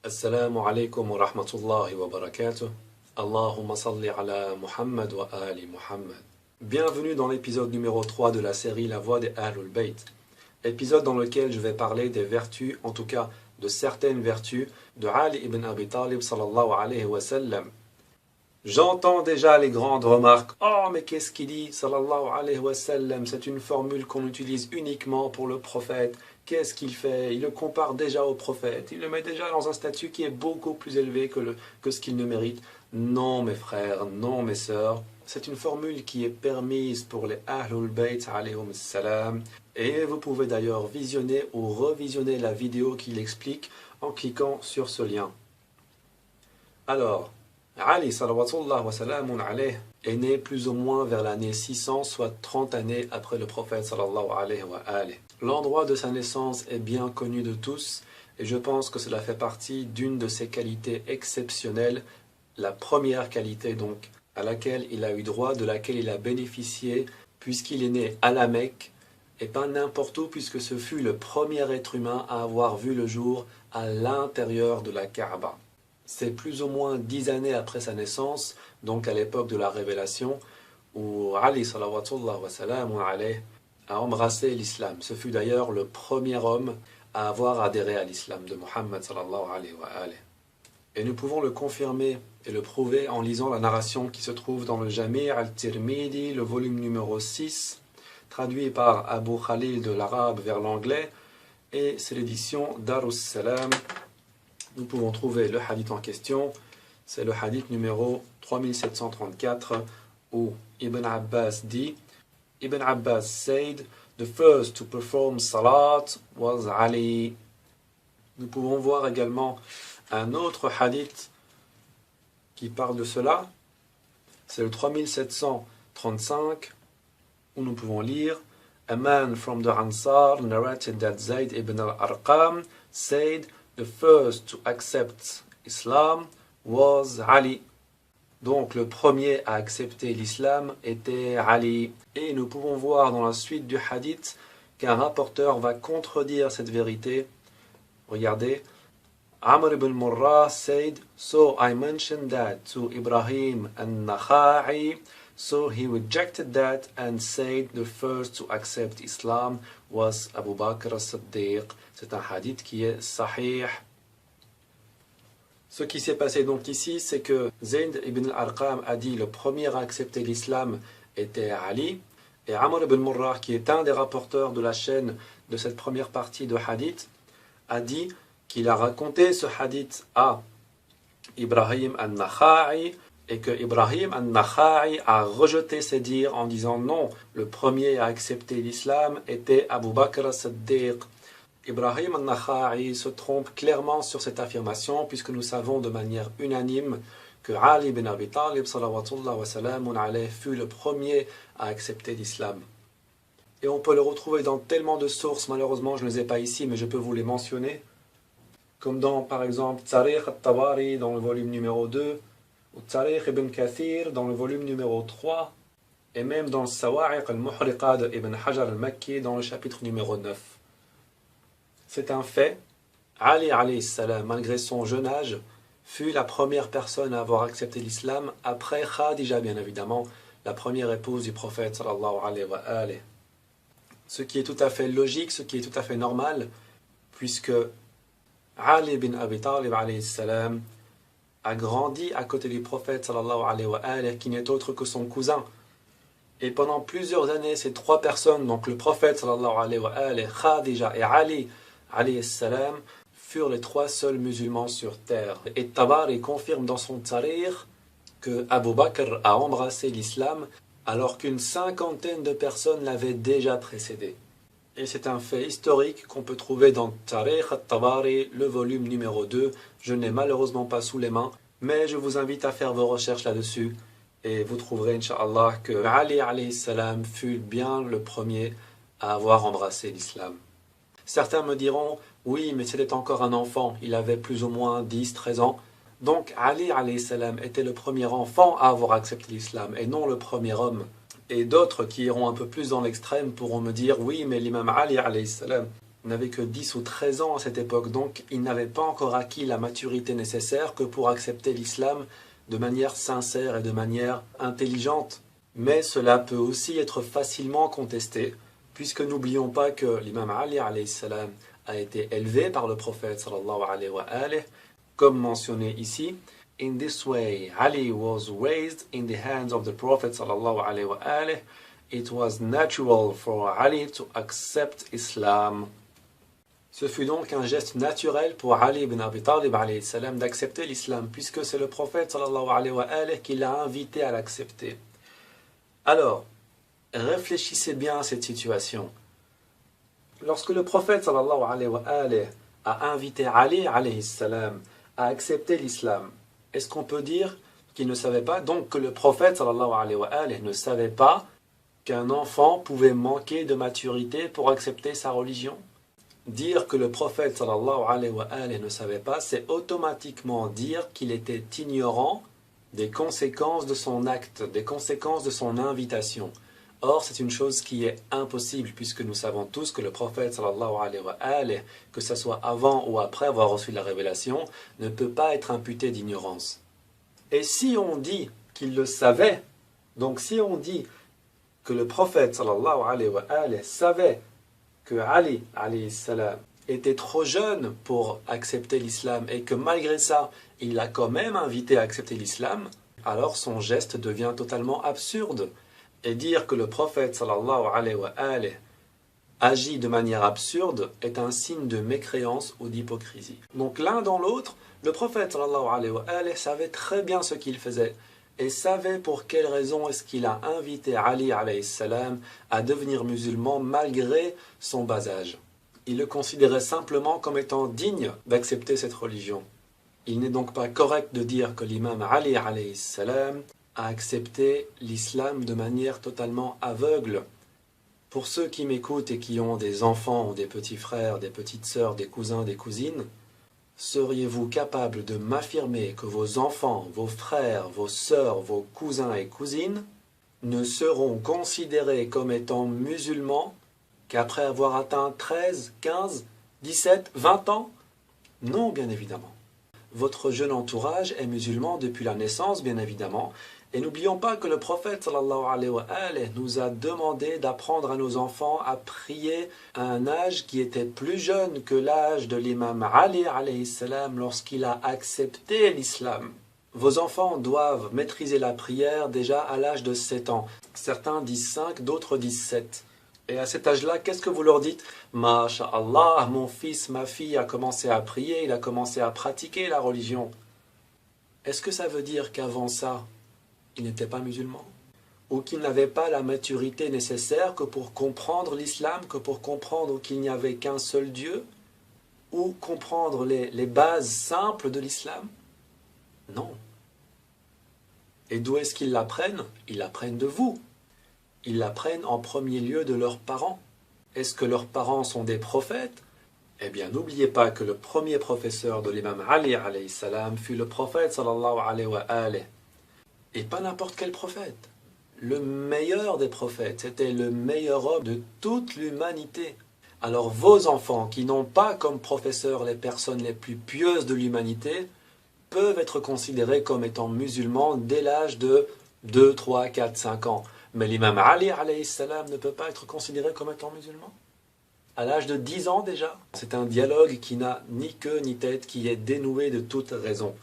Assalamu alaikum wa rahmatullahi wa barakatuh. Allahumma salli ala Muhammad wa ali Muhammad. Bienvenue dans l'épisode numéro 3 de la série La Voix des Ahlul Bayt. Épisode dans lequel je vais parler des vertus, en tout cas de certaines vertus, de Ali ibn Abi Talib sallallahu alayhi wa sallam. J'entends déjà les grandes remarques. Oh, mais qu'est-ce qu'il dit sallallahu alayhi wa sallam? C'est une formule qu'on utilise uniquement pour le prophète. Qu'est-ce qu'il fait? Il le compare déjà au prophète. Il le met déjà dans un statut qui est beaucoup plus élevé que ce qu'il ne mérite. Non, mes frères, non, mes sœurs. C'est une formule qui est permise pour les Ahlul Bayt alayhum salam. Et vous pouvez d'ailleurs visionner ou revisionner la vidéo qui l'explique en cliquant sur ce lien. Alors, Ali salawatullah wa salamun alayh est né plus ou moins vers l'année 600, soit 30 années après le prophète sallallahu alayhi wa alayh. L'endroit de sa naissance est bien connu de tous et je pense que cela fait partie d'une de ses qualités exceptionnelles, la première qualité donc à laquelle il a eu droit, de laquelle il a bénéficié puisqu'il est né à la Mecque et pas n'importe où puisque ce fut le premier être humain à avoir vu le jour à l'intérieur de la Kaaba. C'est plus ou moins 10 années après sa naissance, donc à l'époque de la révélation, où Ali salawatullah wa salamun alayh a embrassé l'islam. Ce fut d'ailleurs le premier homme à avoir adhéré à l'islam de Muhammad sallallahu alayhi wa alayh. Et nous pouvons le confirmer et le prouver en lisant la narration qui se trouve dans le Jami' al-Tirmidhi, le volume numéro 6, traduit par Abu Khalil de l'arabe vers l'anglais, et c'est l'édition Darus Salam. Nous pouvons trouver le hadith en question, c'est le hadith numéro 3734, où Ibn Abbas dit: Ibn Abbas said, the first to perform salat was Ali. Nous pouvons voir également un autre hadith qui parle de cela, c'est le 3735, où nous pouvons lire: A man from the Ansar narrated that Zayd ibn al-Arqam said, the first to accept Islam was Ali. Donc le premier à accepter l'islam était Ali. Et nous pouvons voir dans la suite du hadith qu'un rapporteur va contredire cette vérité. Regardez. Amr ibn Murrah said, so I mentioned that to Ibrahim al-Nakha'i, so he rejected that and said the first to accept Islam was Abu Bakr as-Siddiq. C'est un hadith qui est sahih. Ce qui s'est passé donc ici, c'est que Zayd ibn al-Arqam a dit le premier à accepter l'islam était Ali, et Amr ibn Murrah, qui est un des rapporteurs de la chaîne de cette première partie de hadith, a dit qu'il a raconté ce hadith à Ibrahim al-Nakha'i, et que Ibrahim al-Nakha'i a rejeté ses dires en disant non, le premier à accepter l'islam était Abu Bakr as-Siddiq. Ibrahim al-Nakha'i se trompe clairement sur cette affirmation puisque nous savons de manière unanime que Ali ibn Abi Talib salawatullah wa salamun alayh fut le premier à accepter l'islam. Et on peut le retrouver dans tellement de sources, malheureusement je ne les ai pas ici mais je peux vous les mentionner, comme dans par exemple Tarikh al-Tabari dans le volume numéro 2, ou Tarikh ibn Kathir dans le volume numéro 3, et même dans le Sawa'iq al-Muhriqa de Ibn Hajar al-Makki dans le chapitre numéro 9. C'est un fait, Ali alayhi salam, malgré son jeune âge, fut la première personne à avoir accepté l'islam après Khadija, bien évidemment, la première épouse du prophète sallallahu alayhi wa alayhi. Ce qui est tout à fait logique, ce qui est tout à fait normal, puisque Ali ibn Abi Talib alayhi salam a grandi à côté du prophète sallallahu alayhi wa alayhi, qui n'est autre que son cousin. Et pendant plusieurs années, ces trois personnes, donc le prophète sallallahu alayhi wa alayhi, Khadija et Ali alayhi salam, furent les trois seuls musulmans sur terre. Et Tabari confirme dans son Tarikh que Abu Bakr a embrassé l'islam alors qu'une cinquantaine de personnes l'avaient déjà précédé. Et c'est un fait historique qu'on peut trouver dans Tarikh al-Tabari, le volume numéro 2. Je n'ai malheureusement pas sous les mains, mais je vous invite à faire vos recherches là-dessus. Et vous trouverez, Inch'Allah, que Ali alayhi salam fut bien le premier à avoir embrassé l'islam. Certains me diront, oui, mais c'était encore un enfant, il avait plus ou moins 10-13 ans. Donc Ali alayhi salam était le premier enfant à avoir accepté l'islam et non le premier homme. Et d'autres qui iront un peu plus dans l'extrême pourront me dire, oui, mais l'imam Ali alayhi salam n'avait que 10 ou 13 ans à cette époque, donc il n'avait pas encore acquis la maturité nécessaire que pour accepter l'islam de manière sincère et de manière intelligente. Mais cela peut aussi être facilement contesté, puisque n'oublions pas que l'imam Ali alayhi salam a été élevé par le prophète sallallahu alayhi wa alayhi, comme mentionné ici. In this way, Ali was raised in the hands of the Prophet sallallahu alayhi wa alayhi. It was natural for Ali to accept Islam. Ce fut donc un geste naturel pour Ali ibn Abi Talib alayhi salam d'accepter l'islam, puisque c'est le prophète sallallahu alayhi wa alayhi qui l'a invité à l'accepter. Alors, réfléchissez bien à cette situation. Lorsque le prophète sallallahu alayhi wa alayhi a invité Ali alayhi salam à accepter l'islam, est-ce qu'on peut dire qu'il ne savait pas, donc que le prophète sallallahu alayhi wa alayhi ne savait pas qu'un enfant pouvait manquer de maturité pour accepter sa religion? Dire que le prophète sallallahu alayhi wa alayhi ne savait pas, c'est automatiquement dire qu'il était ignorant des conséquences de son acte, des conséquences de son invitation. Or, c'est une chose qui est impossible, puisque nous savons tous que le prophète sallallahu alayhi wa alayhi, que ce soit avant ou après avoir reçu la révélation, ne peut pas être imputé d'ignorance. Et si on dit qu'il le savait, donc si on dit que le prophète sallallahu alayhi wa alayhi savait que Ali alayhi salam était trop jeune pour accepter l'islam et que malgré ça, il l'a quand même invité à accepter l'islam, alors son geste devient totalement absurde. Et dire que le prophète sallallahu alayhi wa alayhi agit de manière absurde est un signe de mécréance ou d'hypocrisie. Donc l'un dans l'autre, le prophète sallallahu alayhi wa alayhi savait très bien ce qu'il faisait et savait pour quelle raison est-ce qu'il a invité Ali alayhi salam à devenir musulman malgré son bas âge. Il le considérait simplement comme étant digne d'accepter cette religion. Il n'est donc pas correct de dire que l'imam Ali alayhi salam a accepté l'islam de manière totalement aveugle. Pour ceux qui m'écoutent et qui ont des enfants ou des petits frères, des petites sœurs, des cousins, des cousines, seriez-vous capable de m'affirmer que vos enfants, vos frères, vos sœurs, vos cousins et cousines ne seront considérés comme étant musulmans qu'après avoir atteint 13, 15, 17, 20 ans? Non, bien évidemment. Votre jeune entourage est musulman depuis la naissance, bien évidemment. Et n'oublions pas que le prophète sallallahu alayhi wa alayhi nous a demandé d'apprendre à nos enfants à prier à un âge qui était plus jeune que l'âge de l'imam Ali alayhi salam lorsqu'il a accepté l'islam. Vos enfants doivent maîtriser la prière déjà à l'âge de 7 ans. Certains disent 5, d'autres disent 7. Et à cet âge-là, qu'est-ce que vous leur dites? Masha'Allah, mon fils, ma fille a commencé à prier, il a commencé à pratiquer la religion. Est-ce que ça veut dire qu'avant ça, il n'était pas musulman? Ou qu'il n'avait pas la maturité nécessaire que pour comprendre l'islam, que pour comprendre qu'il n'y avait qu'un seul Dieu? Ou comprendre les bases simples de l'islam? Non. Et d'où est-ce qu'ils l'apprennent? Ils l'apprennent de vous. Ils l'apprennent en premier lieu de leurs parents. Est-ce que leurs parents sont des prophètes? Eh bien, n'oubliez pas que le premier professeur de l'imam Ali alayhi salam fut le prophète sallallahu alayhi wa alayhi. Et pas n'importe quel prophète. Le meilleur des prophètes, c'était le meilleur homme de toute l'humanité. Alors vos enfants, qui n'ont pas comme professeurs les personnes les plus pieuses de l'humanité, peuvent être considérés comme étant musulmans dès l'âge de 2, 3, 4, 5 ans. Mais l'imam Ali alayhi salam ne peut pas être considéré comme étant musulman. À l'âge de 10 ans déjà. C'est un dialogue qui n'a ni queue ni tête, qui est dénoué de toute raison.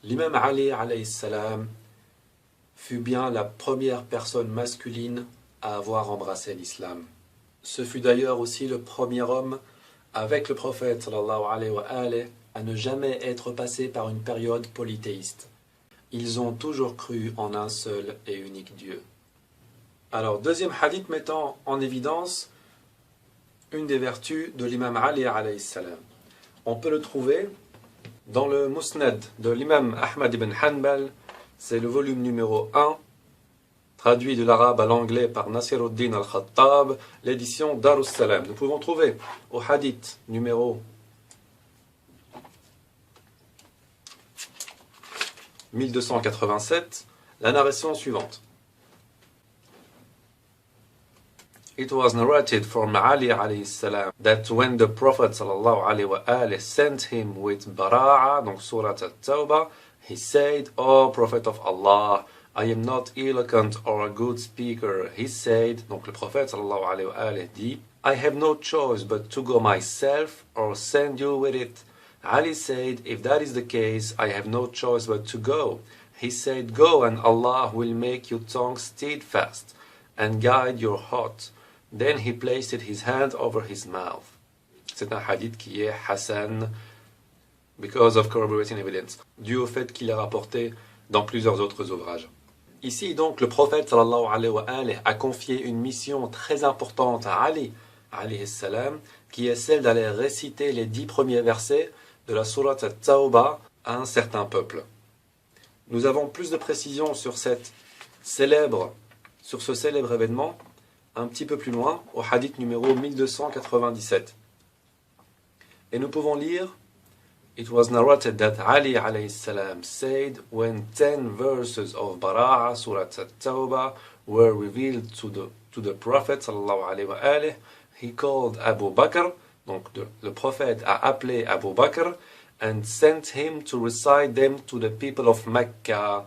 L'imam Ali alayhi salam fut bien la première personne masculine à avoir embrassé l'islam. Ce fut d'ailleurs aussi le premier homme avec le prophète sallallahu alayhi wa alayhi à ne jamais être passé par une période polythéiste. Ils ont toujours cru en un seul et unique Dieu. Alors, deuxième hadith mettant en évidence une des vertus de l'imam Ali alayhi salam. On peut le trouver dans le Musnad de l'imam Ahmad ibn Hanbal. C'est le volume numéro 1, traduit de l'arabe à l'anglais par Nasiruddin al-Khattab, l'édition Darus Salam. Nous pouvons trouver au hadith numéro 1287 la narration suivante. It was narrated from Ali alayhi salam that when the Prophet sallallahu alayhi wa alayhi sent him with Bara'a, donc Surah At-Tawbah, he said, "O Prophet of Allah, I am not eloquent or a good speaker." He said, donc le Prophète sallallahu alayhi wa alayhi dit, "I have no choice but to go myself or send you with it." Ali said, "If that is the case, I have no choice but to go." He said, "Go and Allah will make your tongue steadfast and guide your heart." Then he placed his hand over his mouth. C'est un hadith qui est Hassan because of corroborating evidence, dû au fait qu'il est rapporté dans plusieurs autres ouvrages. Ici donc le prophète sallallahu alayhi wa alayhi a confié une mission très importante à Ali alayhi salam, qui est celle d'aller réciter les 10 premiers versets de la sourate At-Tawbah à un certain peuple. Nous avons plus de précisions sur ce célèbre événement un petit peu plus loin, au hadith numéro 1297. Et nous pouvons lire, "It was narrated that Ali alayhi salam said when 10 verses of Bara'a, Surah At-Tawbah, were revealed to the Prophet sallallahu alayhi wa alayhi, he called Abu Bakr." Donc le prophète a appelé Abu Bakr and sent him to recite them to the people of Mecca.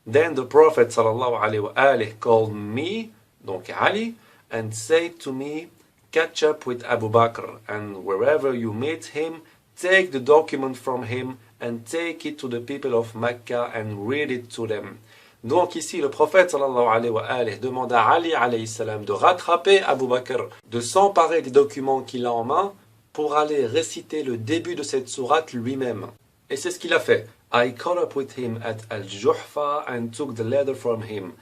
Then the Prophet sallallahu alayhi wa alayhi called me, donc Ali, and said to me, "Catch up with Abu Bakr, and wherever you meet him, take the document from him and take it to the people of Mecca and read it to them." Donc ici, le prophète sallallahu alayhi wa alayhi demande à Ali alayhi salam de rattraper Abu Bakr, de s'emparer des documents qu'il a en main pour aller réciter le début de cette sourate lui-même. Et c'est ce qu'il a fait. "I caught up with him at Al-Juhfa and took the letter from him."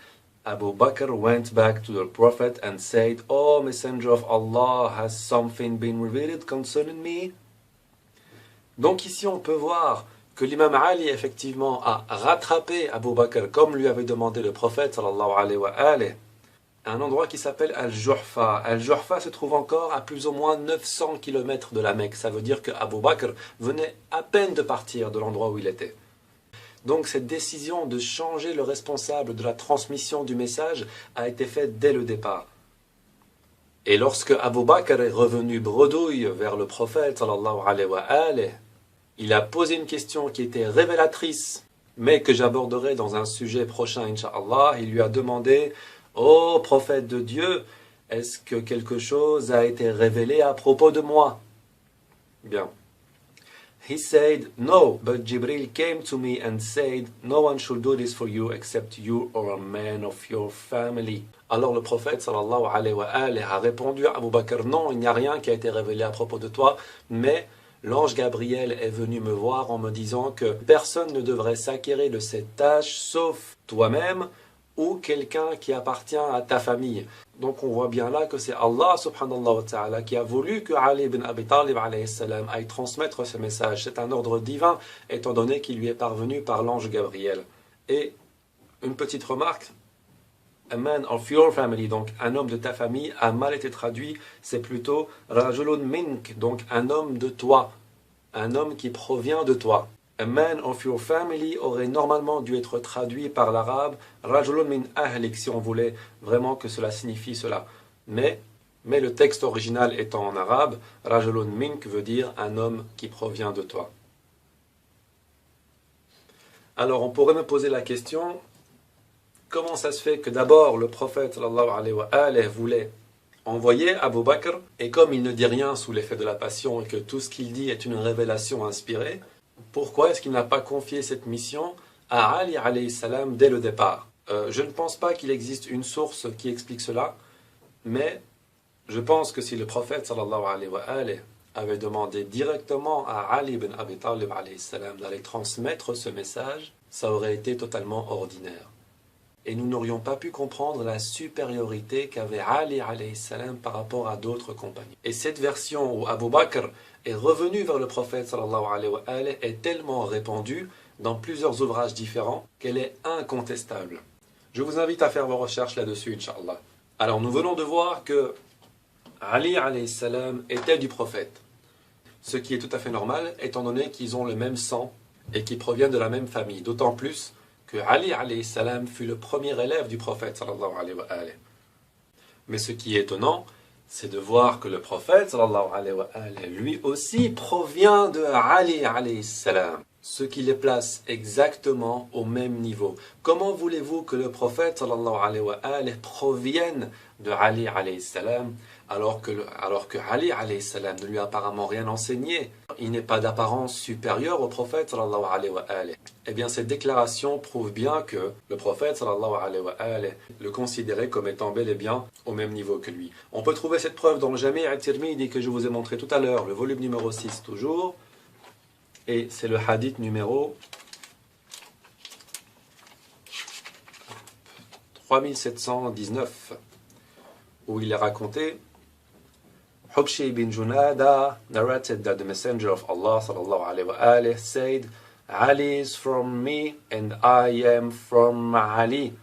Abu Bakr went back to the Prophet and said, "O Messenger of Allah, has something been revealed concerning me?" Donc ici on peut voir que l'imam Ali effectivement a rattrapé Abu Bakr comme lui avait demandé le prophète sallallahu alayhi wa alayhi, à un endroit qui s'appelle Al-Juhfa. Al-Juhfa se trouve encore à plus ou moins 900 km de la Mecque. Ça veut dire que Abu Bakr venait à peine de partir de l'endroit où il était. Donc cette décision de changer le responsable de la transmission du message a été faite dès le départ. Et lorsque Abu Bakr est revenu bredouille vers le prophète sallallahu alayhi wa alayhi, il a posé une question qui était révélatrice, mais que j'aborderai dans un sujet prochain, Inch'Allah. Il lui a demandé, "Ô prophète de Dieu, est-ce que quelque chose a été révélé à propos de moi?" Bien. He said, "No, but Jibril came to me and said, no one should do this for you except you or a man of your family." Alors le prophète sallallahu alayhi wa alayhi a répondu à Abu Bakr, "Non, il n'y a rien qui a été révélé à propos de toi, mais l'ange Gabriel est venu me voir en me disant que personne ne devrait s'acquérir de cette tâche sauf toi-même ou quelqu'un qui appartient à ta famille." Donc on voit bien là que c'est Allah subhanahu wa ta'ala qui a voulu que Ali ibn Abi Talib alayhi salam aille transmettre ce message. C'est un ordre divin étant donné qu'il lui est parvenu par l'ange Gabriel. Et une petite remarque, "a man of your family", donc un homme de ta famille, a mal été traduit, c'est plutôt rajulun mink, donc un homme de toi, un homme qui provient de toi. "A man of your family" aurait normalement dû être traduit par l'arabe rajulun min ahlik, si on voulait vraiment que cela signifie cela. Mais le texte original étant en arabe, rajulun mink veut dire un homme qui provient de toi. Alors on pourrait me poser la question, comment ça se fait que d'abord le prophète sallallahu alayhi wa alayhi voulait envoyer Abu Bakr, et comme il ne dit rien sous l'effet de la passion et que tout ce qu'il dit est une révélation inspirée, pourquoi est-ce qu'il n'a pas confié cette mission à Ali alayhi salam dès le départ? Je ne pense pas qu'il existe une source qui explique cela, mais je pense que si le prophète sallallahu alayhi wa alayhi avait demandé directement à Ali ibn Abi Talib alayhi salam d'aller transmettre ce message, ça aurait été totalement ordinaire. Et nous n'aurions pas pu comprendre la supériorité qu'avait Ali alayhi salam par rapport à d'autres compagnons. Et cette version où Abu Bakr est revenu vers le prophète sallallahu alayhi wa alayhi est tellement répandue dans plusieurs ouvrages différents qu'elle est incontestable. Je vous invite à faire vos recherches là-dessus, Inch'Allah. Alors nous venons de voir que Ali alayhi salam était du prophète. Ce qui est tout à fait normal, étant donné qu'ils ont le même sang et qu'ils proviennent de la même famille. D'autant plus que Ali alayhi salam fut le premier élève du prophète sallallahu alayhi wa alayhi. Mais ce qui est étonnant, c'est de voir que le prophète, sallallahu alayhi wa alayhi, lui aussi provient de Ali alayhi salam, ce qui les place exactement au même niveau. Comment voulez-vous que le prophète, sallallahu alayhi wa alayhi, provienne de Ali alayhi salam, alors que Ali alayhi salam ne lui a apparemment rien enseigné? Il n'est pas d'apparence supérieure au prophète, sallallahu alayhi wa alayhi. Eh bien, cette déclaration prouve bien que le prophète, sallallahu alayhi wa alayhi, le considérait comme étant bel et bien au même niveau que lui. On peut trouver cette preuve dans le Jami' al-Tirmidhi que je vous ai montré tout à l'heure, le volume numéro 6 toujours, et c'est le hadith numéro 3719, où il est raconté, Hubshi ibn Junada narrated that the messenger of Allah sallallahu alayhi wa alayhi said, Ali is from me and I am from Ali.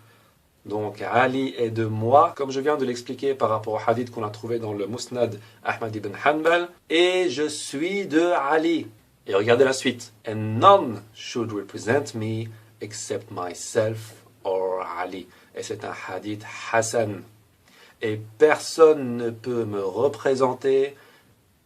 Donc Ali est de moi, comme je viens de l'expliquer par rapport au hadith qu'on a trouvé dans le Musnad Ahmad ibn Hanbal, et je suis de Ali. Et regardez la suite. And none should represent me except myself or Ali. Et c'est un hadith Hassan. Et personne ne peut me représenter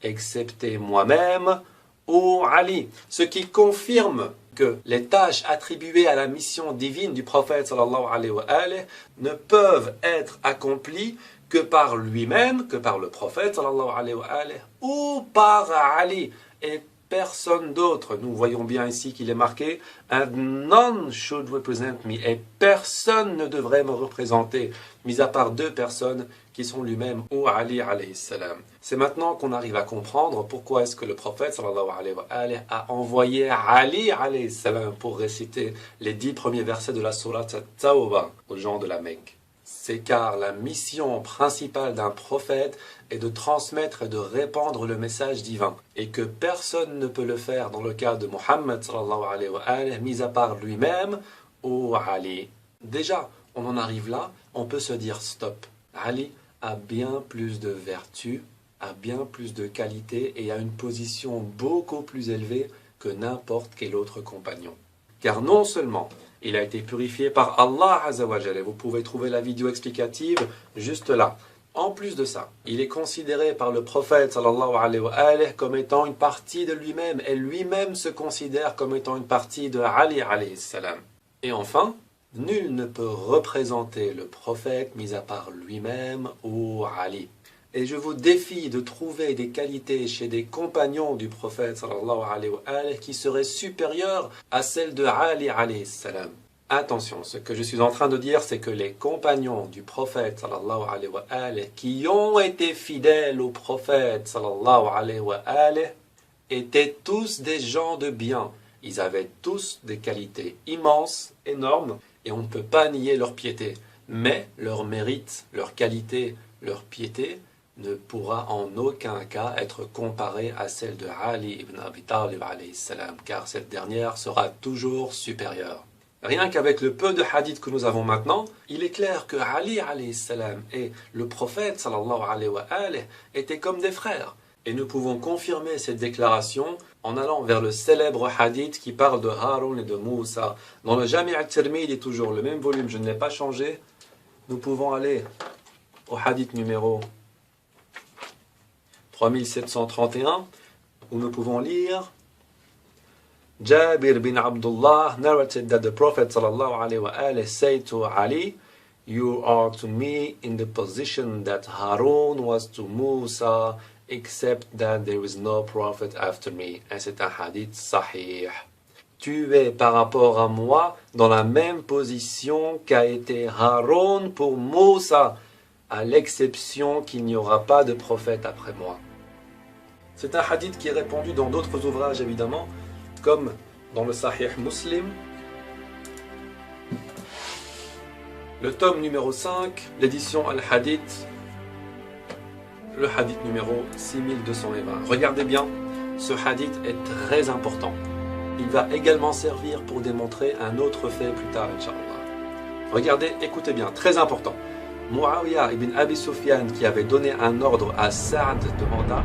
excepté moi-même ou Ali. Ce qui confirme que les tâches attribuées à la mission divine du prophète sallallahu alayhi wa alayhi ne peuvent être accomplies que par lui-même, que par le prophète sallallahu alayhi wa alayhi, ou par Ali. Et personne d'autre. Nous voyons bien ici qu'il est marqué And none should represent me. Et personne ne devrait me représenter, mis à part deux personnes qui sont lui-même ou Ali alayhi salam. C'est maintenant qu'on arrive à comprendre pourquoi est-ce que le prophète sallallahu alayhi wa alayhi a envoyé Ali alayhi salam pour réciter les 10 premiers versets de la sourate At-Tawbah aux gens de la Mecque. C'est car la mission principale d'un prophète est de transmettre et de répandre le message divin, et que personne ne peut le faire dans le cas de Muhammad sallallahu alayhi wa alayhi, mis à part lui-même ou Ali. Déjà, on en arrive là, on peut se dire stop. Ali a bien plus de vertus, a bien plus de qualités et a une position beaucoup plus élevée que n'importe quel autre compagnon. Car non seulement il a été purifié par Allah Azza wa Jalla, vous pouvez trouver la vidéo explicative juste là. En plus de ça, il est considéré par le prophète sallallahu alayhi wa alayhi comme étant une partie de lui-même, et lui-même se considère comme étant une partie de Ali alayhi salam. Et enfin, nul ne peut représenter le prophète mis à part lui-même ou Ali. Et je vous défie de trouver des qualités chez des compagnons du prophète sallallahu alayhi wa alayhi qui seraient supérieures à celles de Ali alayhi salam. Attention, ce que je suis en train de dire, c'est que les compagnons du prophète sallallahu alayhi wa alayhi qui ont été fidèles au prophète sallallahu alayhi wa alayhi étaient tous des gens de bien. Ils avaient tous des qualités immenses, énormes, et on ne peut pas nier leur piété. Mais leur mérite, leur qualité, leur piété ne pourra en aucun cas être comparée à celle de Ali ibn Abi Talib alayhi salam, car cette dernière sera toujours supérieure. Rien qu'avec le peu de hadiths que nous avons maintenant, il est clair que Ali alayhi salam et le prophète sallallahu alayhi wa alayhi étaient comme des frères. Et nous pouvons confirmer cette déclaration en allant vers le célèbre hadith qui parle de Haroun et de Moussa. Dans le Jami' al-Tirmidhi, toujours le même volume, je ne l'ai pas changé. Nous pouvons aller au hadith numéro 3731, où nous pouvons lire Jabir bin Abdullah narrated that the Prophet sallallahu alayhi wa alayhi said to Ali, You are to me in the position that Harun was to Musa, except that there is no prophet after me. Et c'est un hadith sahih. Tu es par rapport à moi dans la même position qu'a été Harun pour Moussa, à l'exception qu'il n'y aura pas de prophète après moi. C'est un hadith qui est répandu dans d'autres ouvrages évidemment, comme dans le Sahih Muslim, le tome numéro 5, l'édition Al-Hadith, le hadith numéro 6220. Regardez bien, ce hadith est très important. Il va également servir pour démontrer un autre fait plus tard, Inch'Allah. Regardez, écoutez bien, très important. Muawiyah ibn Abi Sufyan, qui avait donné un ordre à Sa'd, demanda